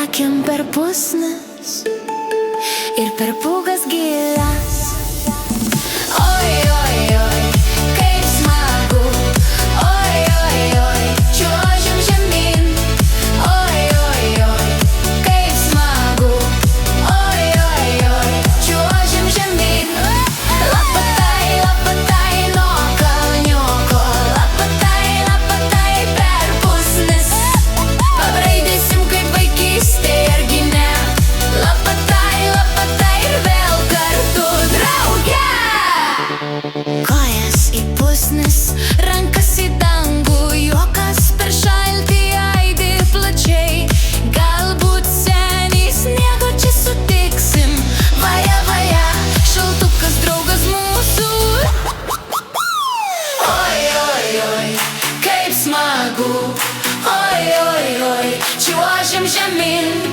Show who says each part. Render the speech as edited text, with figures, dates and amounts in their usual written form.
Speaker 1: lekiam per pusnis ir per pūgas gilias. Oi, oi, oi, kaip smagu. Oi, oi, oi, čiuožiam žemyn. Oi, oi, oi, kaip smagu. Oi, oi, oi, čiuožiam žemyn. Lapatai, lapatai nuo kalniuko. Lapatai per pusnis. Pabraidysim kaip vaikystėj, argi ne? Lapatai ir vėl kartu drauge. Kojas į pusnis, rankas į dangų, juokas per šaltį aidi plačiai. Galbūt seniai sniego čia sutiksim. Vaja, vaja, šaltukas draugas mūsų. Oi, oi, oi, kaip smagu. Oi, oi, oi, čiuožiam žemyn.